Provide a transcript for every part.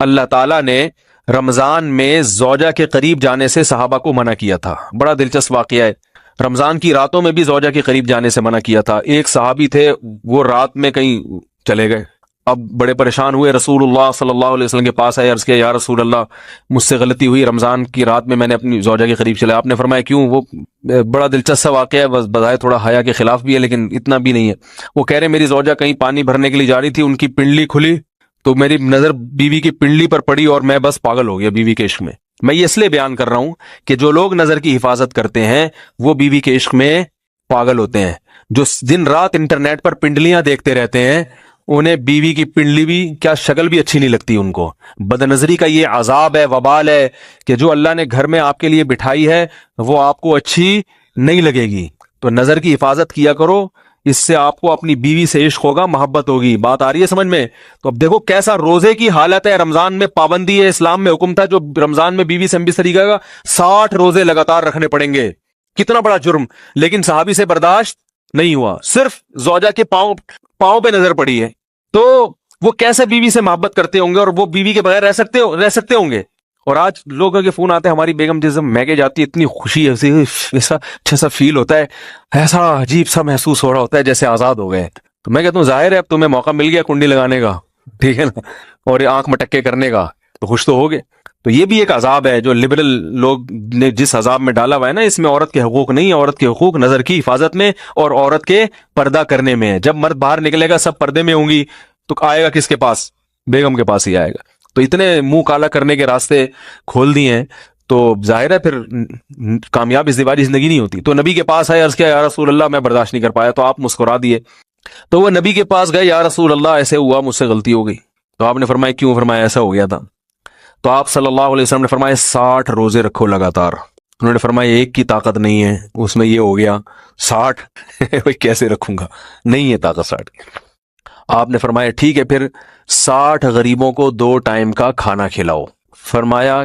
اللہ تعالیٰ نے رمضان میں زوجہ کے قریب جانے سے صحابہ کو منع کیا تھا. بڑا دلچسپ واقعہ ہے. رمضان کی راتوں میں بھی زوجہ کے قریب جانے سے منع کیا تھا. ایک صحابی تھے، وہ رات میں کہیں چلے گئے، اب بڑے پریشان ہوئے، رسول اللہ صلی اللہ علیہ وسلم کے پاس آئے، عرض کیا یا رسول اللہ مجھ سے غلطی ہوئی، رمضان کی رات میں نے اپنی زوجہ کے قریب چلا. آپ نے فرمایا کیوں؟ وہ بڑا دلچسپ واقعہ ہے، بس بظاہر تھوڑا حیا کے خلاف بھی ہے لیکن اتنا بھی نہیں ہے. وہ کہہ رہے میری زوجہ کہیں پانی بھرنے کے لیے جا رہی تھی، ان کی پنڈلی کھلی تو میری نظر بیوی کی پنڈلی پر پڑی اور میں بس پاگل ہو گیا بیوی کے عشق میں. میں یہ اس لیے بیان کر رہا ہوں کہ جو لوگ نظر کی حفاظت کرتے ہیں وہ بیوی کے عشق میں پاگل ہوتے ہیں. جو دن رات انٹرنیٹ پر پنڈلیاں دیکھتے رہتے ہیں انہیں بیوی کی پنڈلی بھی کیا شکل بھی اچھی نہیں لگتی ان کو. بدنظری کا یہ عذاب ہے، وبال ہے کہ جو اللہ نے گھر میں آپ کے لیے بٹھائی ہے وہ آپ کو اچھی نہیں لگے گی. تو نظر کی حفاظت کیا کرو، اس سے آپ کو اپنی بیوی سے عشق ہوگا، محبت ہوگی. بات آ رہی ہے سمجھ میں؟ تو اب دیکھو کیسا روزے کی حالت ہے. رمضان میں پابندی ہے، اسلام میں حکم تھا جو رمضان میں بیوی سے ہم بستری کرے گا 60 روزے لگاتار رکھنے پڑیں گے. کتنا بڑا جرم، لیکن صحابی سے برداشت نہیں ہوا. صرف زوجہ کے پاؤں پہ نظر پڑی ہے تو وہ کیسے بیوی سے محبت کرتے ہوں گے، اور وہ بیوی کے بغیر رہ سکتے ہوں گے. اور آج لوگوں کے فون آتے ہیں ہماری بیگم جس میگے جاتی ہے اتنی خوشی ہے، ایسا اچھا سا فیل ہوتا ہے، ایسا عجیب سا محسوس ہو رہا ہوتا ہے جیسے آزاد ہو گئے. تو میں کہتا ہوں ظاہر ہے اب تمہیں موقع مل گیا کنڈی لگانے کا، ٹھیک ہے نا، اور آنکھ مٹکے کرنے کا، تو خوش تو ہوگے. تو یہ بھی ایک عذاب ہے جو لبرل لوگ نے جس عذاب میں ڈالا ہوا ہے نا، اس میں عورت کے حقوق نہیں ہے. عورت کے حقوق نظر کی حفاظت میں اور عورت کے پردہ کرنے میں ہے. جب مرد باہر نکلے گا سب پردے میں ہوں گی تو آئے گا کس کے پاس؟ بیگم کے پاس ہی آئے گا. تو اتنے منہ کالا کرنے کے راستے کھول دیے ہیں تو ظاہر ہے پھر کامیاب ازدواجی زندگی نہیں ہوتی. تو نبی کے پاس آئے، عرض کیا یا رسول اللہ میں برداشت نہیں کر پایا. تو آپ مسکرا دیے. تو وہ نبی کے پاس گئے، یا رسول اللہ ایسے ہوا، مجھ سے غلطی ہو گئی. تو آپ نے فرمایا کیوں؟ فرمایا ایسا ہو گیا تھا. تو آپ صلی اللہ علیہ وسلم نے فرمایا 60 روزے رکھو لگاتار. انہوں نے فرمایا ایک کی طاقت نہیں ہے، اس میں یہ ہو گیا 60 کیسے رکھوں گا، نہیں ہے طاقت 60. آپ نے فرمایا ٹھیک ہے پھر 60 غریبوں کو 2 ٹائم کا کھانا کھلاؤ. فرمایا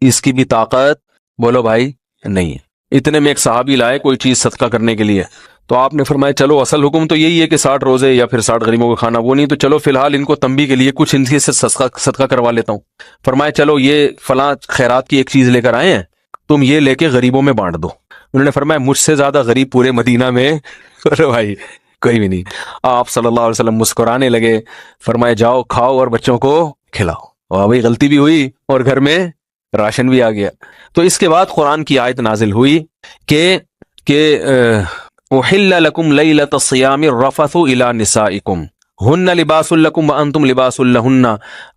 اس کی بھی طاقت بولو بھائی نہیں ہے. اتنے میں ایک صحابی لائے کوئی چیز صدقہ کرنے کے لیے. تو آپ نے فرمایا چلو اصل حکم تو یہی ہے کہ 60 روزے یا پھر 60 غریبوں کو کھانا، وہ نہیں تو چلو فی الحال ان کو تنبیہ کے لیے کچھ ان سے صدقہ کروا لیتا ہوں. فرمایا چلو یہ فلاں خیرات کی ایک چیز لے کر آئے ہیں، تم یہ لے کے غریبوں میں بانٹ دو. انہوں نے فرمایا مجھ سے زیادہ غریب پورے مدینہ میں بھائی کوئی بھی نہیں. آپ صلی اللہ علیہ وسلم مسکرانے لگے. فرمایا جاؤ کھاؤ اور بچوں کو کھلاؤ. اور بھائی غلطی بھی ہوئی اور گھر میں راشن بھی آ گیا. تو اس کے بعد قرآن کی آیت نازل ہوئی کہ احل لکم لیلۃ الصیام الرفث الی نسائکم ہن لباس لکم وانتم لباس لہن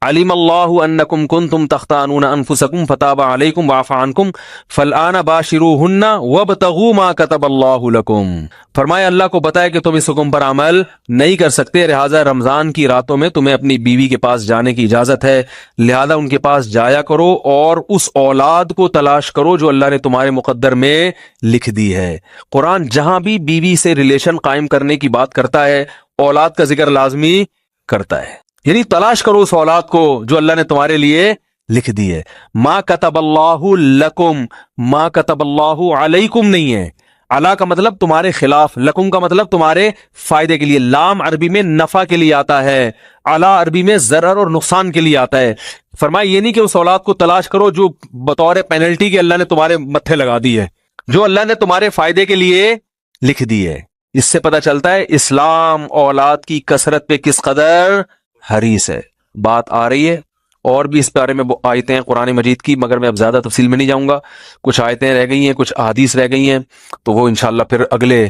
علم اللہ انکم کنتم تختانون انفسکم فتاب علیکم وعفى عنکم فالآن باشروہن وابتغوا ما کتب اللہ لکم. فرمایا اللہ کو بتایا کہ تم اس حکم پر عمل نہیں کر سکتے، لہٰذا رمضان کی راتوں میں تمہیں اپنی بیوی کے پاس جانے کی اجازت ہے، لہذا ان کے پاس جایا کرو اور اس اولاد کو تلاش کرو جو اللہ نے تمہارے مقدر میں لکھ دی ہے. قرآن جہاں بھی بیوی سے ریلیشن قائم کرنے کی بات کرتا ہے اولاد کا ذکر لازمی کرتا ہے، یعنی تلاش کرو اس اولاد کو جو اللہ نے تمہارے لیے لکھ دی ہے. ما کتب اللہ لکم، ما کتب اللہ علیکم نہیں ہے. علا کا مطلب تمہارے خلاف، لکم کا مطلب تمہارے فائدے کے لیے. لام عربی میں نفع کے لیے آتا ہے، علا عربی میں ضرر اور نقصان کے لیے آتا ہے. فرمایا یہ نہیں کہ اس اولاد کو تلاش کرو جو بطور پینلٹی کے اللہ نے تمہارے متھے لگا دی ہے، جو اللہ نے تمہارے فائدے کے لیے لکھ دی ہے. اس سے پتہ چلتا ہے اسلام اولاد کی کثرت پہ کس قدر حریص ہے. بات آ رہی ہے اور بھی اس بارے میں آیتیں ہیں قرآن مجید کی، مگر میں اب زیادہ تفصیل میں نہیں جاؤں گا. کچھ آیتیں رہ گئی ہیں، کچھ احادیث رہ گئی ہیں، تو وہ انشاءاللہ پھر اگلے